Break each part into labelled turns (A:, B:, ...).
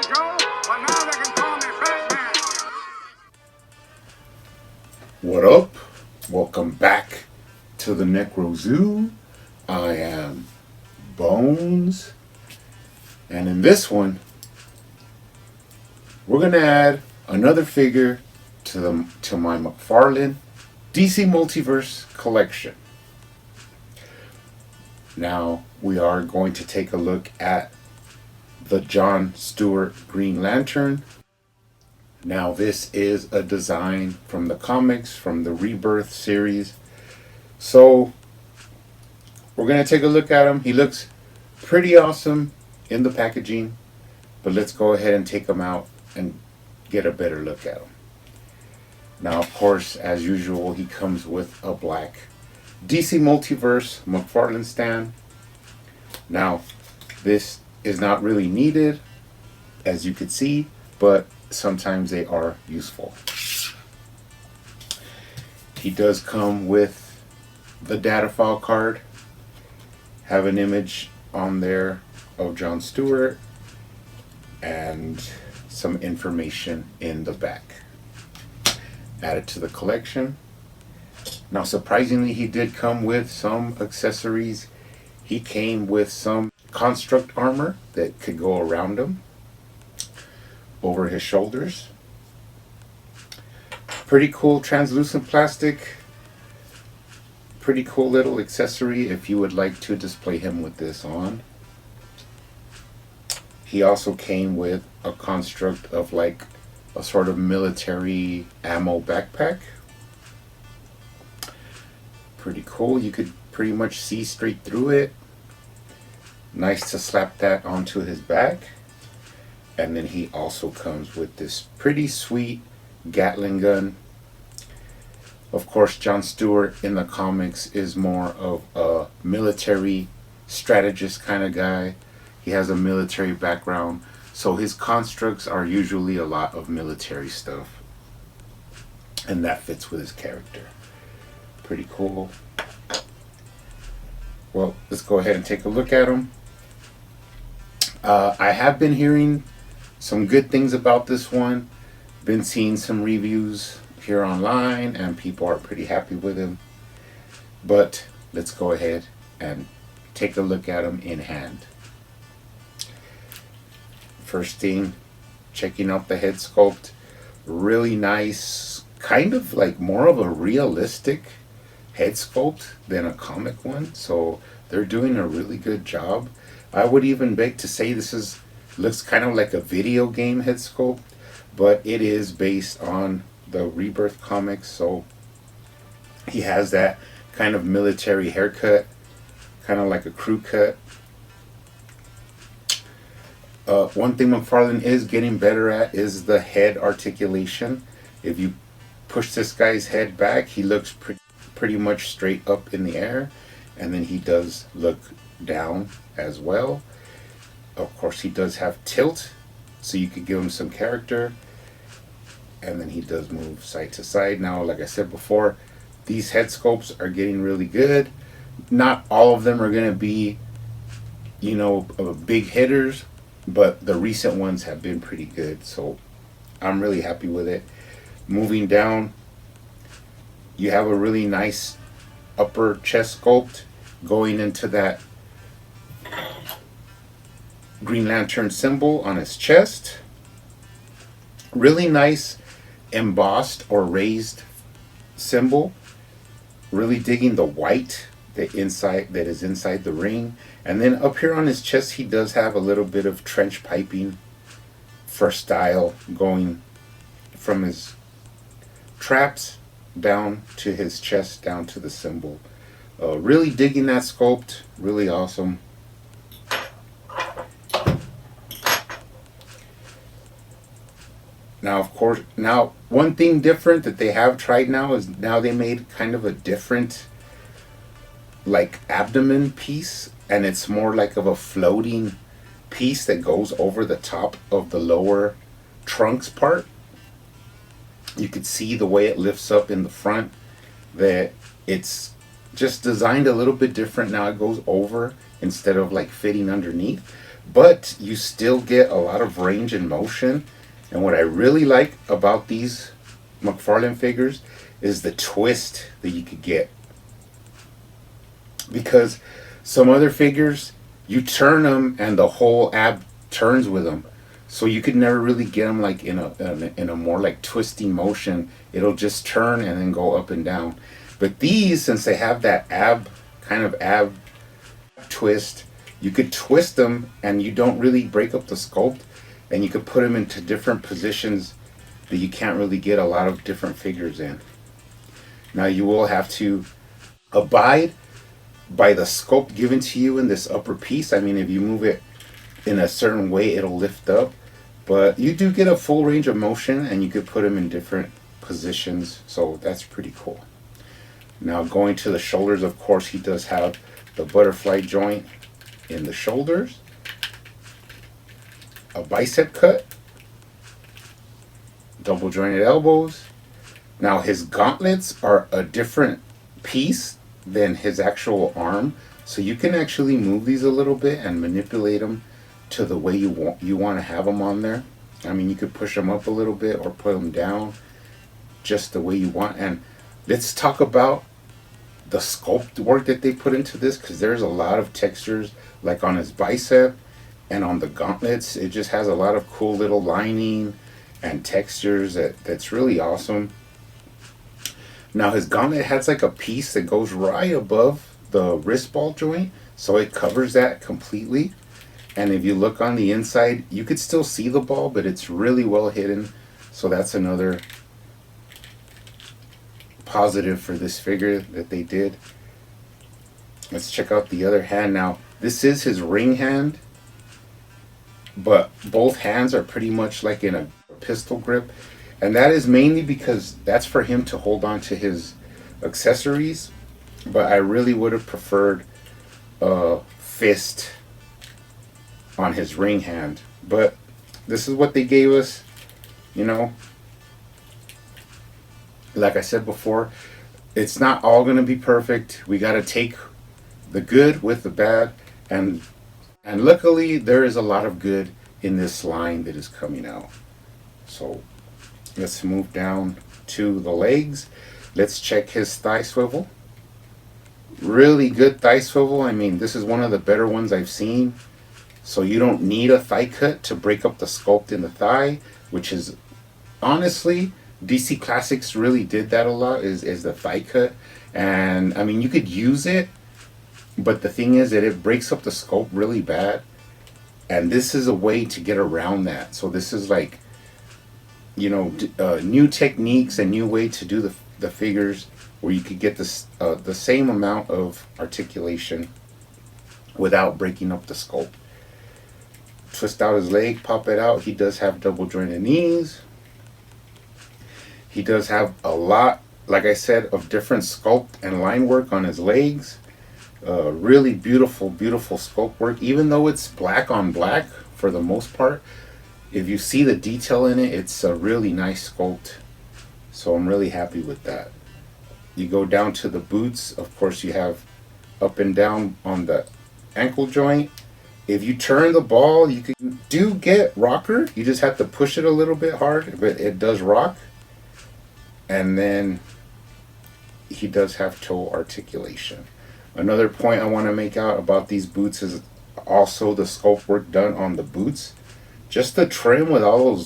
A: Joe, but now they can call me Batman.
B: What up? Welcome back to the Necro Zoo. I am Bones, and in this one, we're gonna add another figure to my McFarlane DC Multiverse collection. Now we are going to take a look at the John Stewart Green Lantern. Now this is a design from the comics, from the Rebirth series. So we're going to take a look at him. He looks pretty awesome in the packaging, but let's go ahead and take him out and get a better look at him. Now, of course, as usual, he comes with a black DC Multiverse McFarlane stand. Now, this is not really needed, as you could see, but sometimes they are useful. He does come with the data file card, have an image on there of John Stewart, and some information in the back. Added to the collection. Now, surprisingly, he did come with some accessories. He came with some construct armor that could go around him, over his shoulders. Pretty cool translucent plastic. Pretty cool little accessory if you would like to display him with this on. He also came with a construct of like a sort of military ammo backpack. Pretty cool. You could pretty much see straight through it. Nice to slap that onto his back. And then he also comes with this pretty sweet Gatling gun. Of course, John Stewart in the comics is more of a military strategist kind of guy. He has a military background, so his constructs are usually a lot of military stuff. And that fits with his character. Pretty cool. Well, let's go ahead and take a look at him. I have been hearing some good things about this one. Been seeing some reviews here online, and people are pretty happy with him. But let's go ahead and take a look at him in hand. First thing, checking out the head sculpt. Really nice, kind of like more of a realistic head sculpt than a comic one. So they're doing a really good job. I would even beg to say this looks kind of like a video game head sculpt, but it is based on the Rebirth comics. So he has that kind of military haircut, kind of like a crew cut. One thing McFarlane is getting better at is the head articulation. If you push this guy's head back, he looks pretty much straight up in the air, and then he does look down as well. Of course, he does have tilt, so you could give him some character. And then he does move side to side. Now, like I said before, these head sculpts are getting really good. Not all of them are going to be, big hitters, but the recent ones have been pretty good. So I'm really happy with it. Moving down, you have a really nice upper chest sculpt going into that Green Lantern symbol on his chest. Really nice embossed or raised symbol. Really digging the white that is inside the ring. And then up here on his chest, he does have a little bit of trench piping for style, going from his traps down to his chest, down to the symbol. Really digging that sculpt. Really awesome. Now, of course, one thing different that they have tried now is now they made kind of a different like abdomen piece, and it's more like of a floating piece that goes over the top of the lower trunks part. You could see the way it lifts up in the front, that it's just designed a little bit different. Now it goes over instead of like fitting underneath. but you still get a lot of range and motion. And what I really like about these McFarlane figures is the twist that you could get. Because some other figures, you turn them and the whole ab turns with them. So you could never really get them like in a more like twisting motion. It'll just turn and then go up and down. But these, since they have that ab twist, you could twist them and you don't really break up the sculpt, and you could put them into different positions that you can't really get a lot of different figures in. Now you will have to abide by the sculpt given to you in this upper piece. I mean, if you move it in a certain way, it'll lift up, but you do get a full range of motion and you could put them in different positions, so that's pretty cool. Now going to the shoulders, of course, he does have the butterfly joint in the shoulders, a bicep cut, double jointed elbows. Now his gauntlets are a different piece than his actual arm, so you can actually move these a little bit and manipulate them to the way you want to have them on there. I mean, you could push them up a little bit or put them down just the way you want. And let's talk about the sculpt work that they put into this, because there's a lot of textures, like on his bicep and on the gauntlets. It just has a lot of cool little lining and textures that's really awesome. Now his gauntlet has like a piece that goes right above the wrist ball joint, so it covers that completely. And if you look on the inside, you could still see the ball, but it's really well hidden. So that's another positive for this figure that they did. Let's check out the other hand now. This is his ring hand, but both hands are pretty much like in a pistol grip. And that is mainly because that's for him to hold on to his accessories. But I really would have preferred a fist on his ring hand. But this is what they gave us, you know. Like I said before, it's not all going to be perfect. We got to take the good with the bad. And luckily, there is a lot of good in this line that is coming out. So let's move down to the legs. Let's check his thigh swivel. Really good thigh swivel. I mean, this is one of the better ones I've seen. So you don't need a thigh cut to break up the sculpt in the thigh, which is honestly, DC Classics really did that a lot, is the thigh cut. And I mean, you could use it, but the thing is that it breaks up the sculpt really bad. And this is a way to get around that. So this is like, you know, new techniques and new way to do the figures where you could get this the same amount of articulation without breaking up the sculpt. Twist out his leg, pop it out. He does have double jointed knees. He does have a lot, like I said, of different sculpt and line work on his legs. Really beautiful, beautiful sculpt work. Even though it's black on black for the most part, if you see the detail in it, it's a really nice sculpt. So I'm really happy with that. You go down to the boots. Of course, you have up and down on the ankle joint. If you turn the ball, you do get rocker. You just have to push it a little bit hard, but it does rock. And then he does have toe articulation. Another point I want to make out about these boots is also the sculpt work done on the boots. Just the trim with all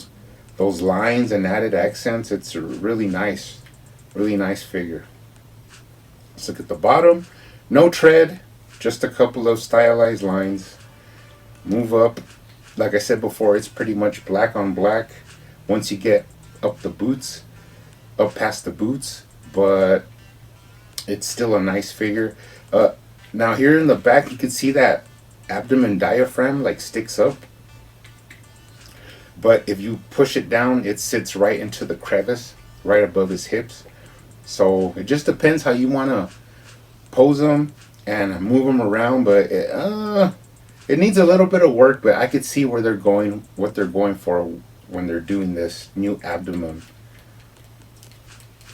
B: those lines and added accents, it's a really nice figure. Let's look at the bottom. No tread, just a couple of stylized lines. Move up. Like I said before, it's pretty much black on black once you get up the boots, up past the boots, but it's still a nice figure. Now here in the back, you can see that abdomen diaphragm like sticks up. But if you push it down, it sits right into the crevice, right above his hips. So it just depends how you want to pose them and move them around. But it needs a little bit of work, but I could see where they're going, what they're going for when they're doing this new abdomen.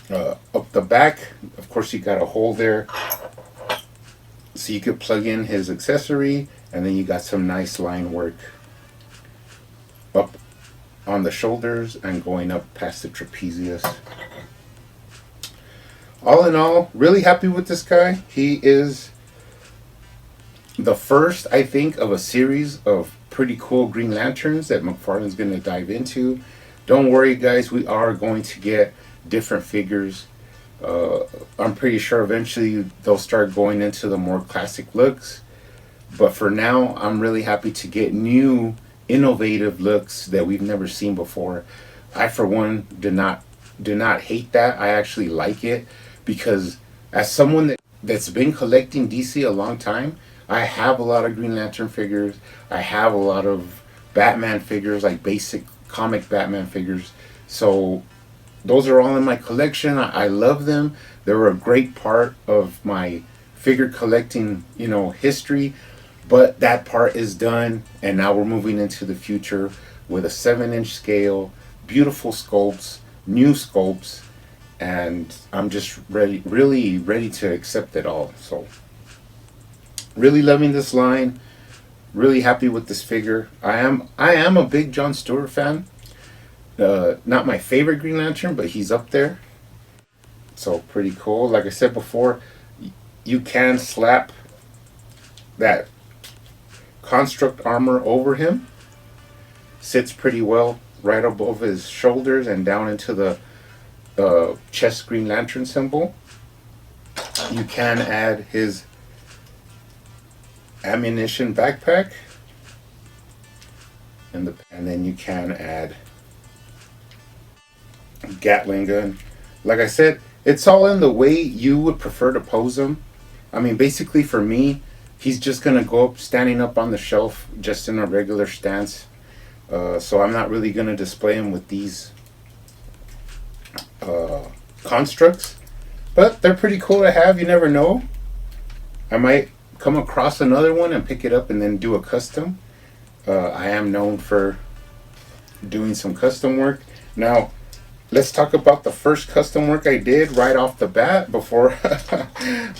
B: Up the back, of course, you got a hole there, so you could plug in his accessory And then you got some nice line work up on the shoulders and going up past the trapezius. All in all, really happy with this guy. He is the first, I think, of a series of pretty cool Green Lanterns that McFarlane's going to dive into. Don't worry, guys, we are going to get different figures. I'm pretty sure eventually they'll start going into the more classic looks. But for now, I'm really happy to get new, innovative looks that we've never seen before. I, for one, do not hate that. I actually like it because as someone that's been collecting DC a long time, I have a lot of Green Lantern figures. I have a lot of Batman figures, like basic comic Batman figures. So those are all in my collection. I love them. They were a great part of my figure collecting, history. But that part is done, and now we're moving into the future with a 7-inch scale, beautiful sculpts, new sculpts, and I'm just really ready to accept it all. So, really loving this line, really happy with this figure. I am a big John Stewart fan. Not my favorite Green Lantern, but he's up there. So pretty cool. Like I said before, you can slap that construct armor over him. Sits pretty well right above his shoulders and down into the chest Green Lantern symbol. You can add his ammunition backpack, and then you can add Gatling gun. Like I said, it's all in the way you would prefer to pose him. I mean, basically for me, he's just gonna go up, standing up on the shelf, just in a regular stance. So I'm not really gonna display him with these constructs, but they're pretty cool to have. You never know. I might come across another one and pick it up and then do a custom. I am known for doing some custom work. Now, let's talk about the first custom work I did right off the bat before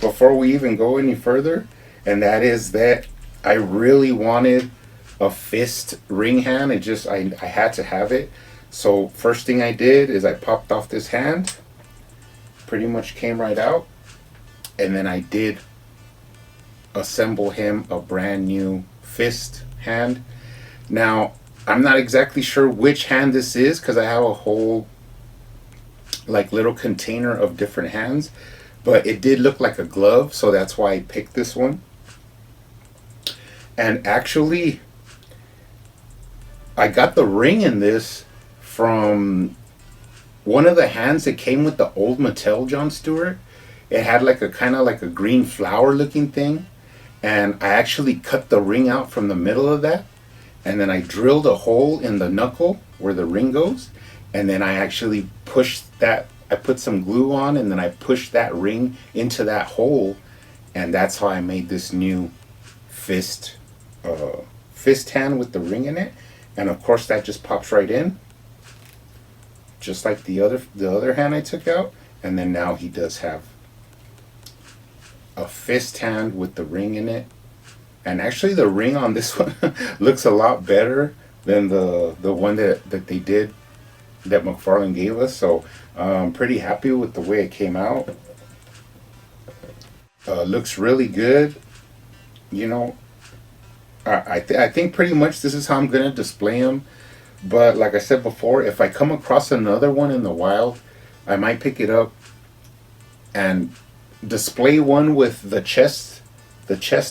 B: before we even go any further, and that is that I really wanted a fist ring hand. I had to have it. So first thing I did is I popped off this hand, pretty much came right out, and then I did assemble him a brand new fist hand. Now, I'm not exactly sure which hand this is because I have a whole like little container of different hands, but it did look like a glove, so that's why I picked this one. And actually, I got the ring in this from one of the hands that came with the old Mattel John Stewart. It had like a kind of like a green flower looking thing, and I actually cut the ring out from the middle of that, and then I drilled a hole in the knuckle where the ring goes, and then I actually pushed that, I put some glue on, and then I pushed that ring into that hole, and that's how I made this new fist hand with the ring in it. And of course that just pops right in, just like the other hand I took out. And then now he does have a fist hand with the ring in it. And actually the ring on this one looks a lot better than the one that they did, that McFarlane gave us. So I'm pretty happy with the way it came out. Looks really good. I think pretty much this is how I'm going to display them. But like I said before, if I come across another one in the wild, I might pick it up and display one with the chest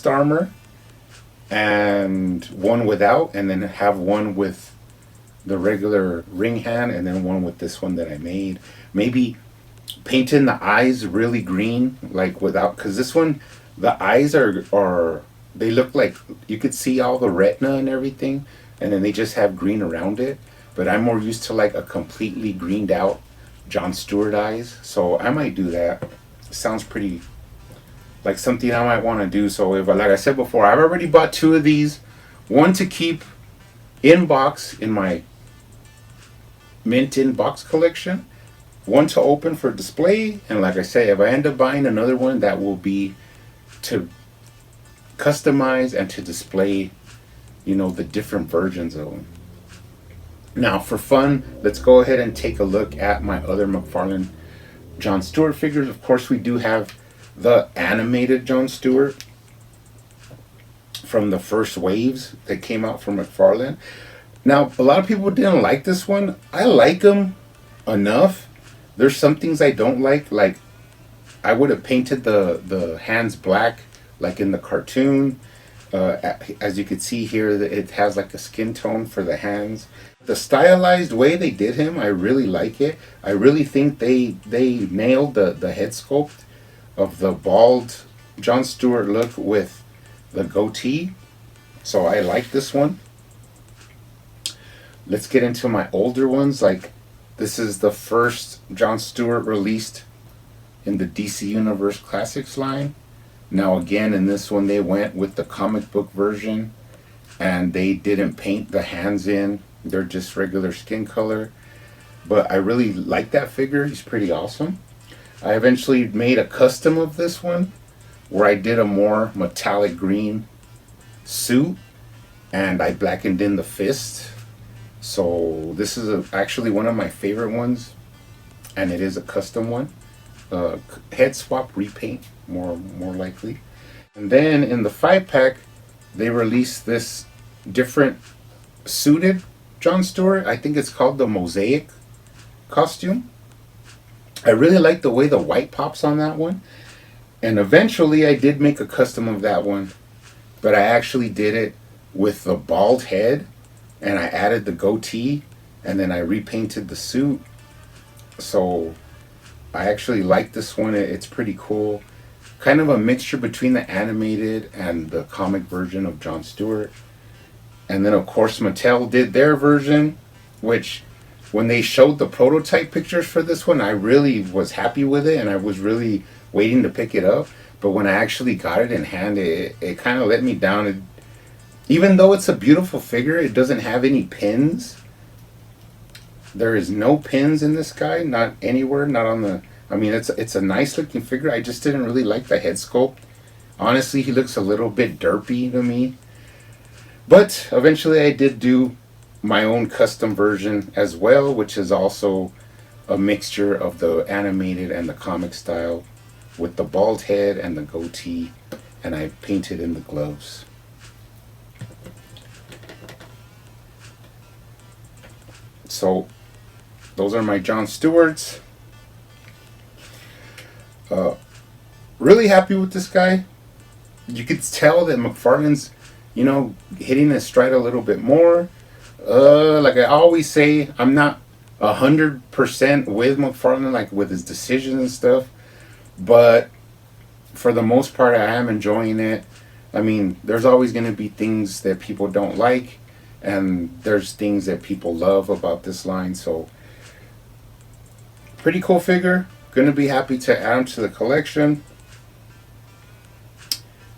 B: armor, and one without, and then have one with the regular ring hand, and then one with this one that I made. Maybe painting the eyes really green, like without, because this one, the eyes are they look like you could see all the retina and everything, and then they just have green around it. But I'm more used to like a completely greened out John Stewart eyes, so I might do that. Sounds pretty like something I might want to do. So if, like I said before, I've already bought 2 of these, one to keep in box in my mint in box collection, one to open for display, and like I say, if I end up buying another one, that will be to customize and to display, the different versions of them. Now, for fun, let's go ahead and take a look at my other McFarlane John Stewart figures. Of course, we do have the animated John Stewart from the first waves that came out from McFarlane. Now, a lot of people didn't like this one. I like them enough. There's some things I don't like I would have painted the hands black, like in the cartoon. As you can see here, it has like a skin tone for the hands. The stylized way they did him, I really like it. I really think they nailed the head sculpt of the bald John Stewart look with the goatee. So I like this one. Let's get into my older ones. Like, this is the first John Stewart released in the DC Universe Classics line. Now again, in this one they went with the comic book version and they didn't paint the hands in. They're just regular skin color. But I really like that figure. He's pretty awesome. I eventually made a custom of this one where I did a more metallic green suit and I blackened in the fist. So this is actually one of my favorite ones, and it is a custom one. Head swap repaint, more likely. And then in the 5-pack, they released this different suited John Stewart. I think it's called the Mosaic Costume. I really like the way the white pops on that one. And eventually I did make a custom of that one, but I actually did it with the bald head and I added the goatee and then I repainted the suit. So I actually like this one. It's pretty cool. Kind of a mixture between the animated and the comic version of John Stewart. And then of course Mattel did their version, which when they showed the prototype pictures for this one, I really was happy with it and I was really waiting to pick it up. But when I actually got it in hand, it kind of let me down. Even though it's a beautiful figure, it doesn't have any pins. There is no pins in this guy, not anywhere, not on the... I mean, it's a nice looking figure. I just didn't really like the head sculpt. Honestly, he looks a little bit derpy to me. But eventually I did do my own custom version as well, which is also a mixture of the animated and the comic style with the bald head and the goatee, and I painted in the gloves. So those are my John Stewarts. Really happy with this guy. You could tell that McFarlane's, hitting his stride a little bit more. Like I always say, I'm not 100% with McFarlane, like with his decisions and stuff. But for the most part, I am enjoying it. I mean, there's always going to be things that people don't like. And there's things that people love about this line. So, pretty cool figure. Going to be happy to add him to the collection.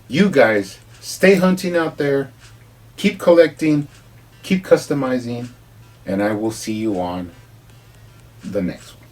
B: You guys, stay hunting out there. Keep collecting. Keep customizing. And I will see you on the next one.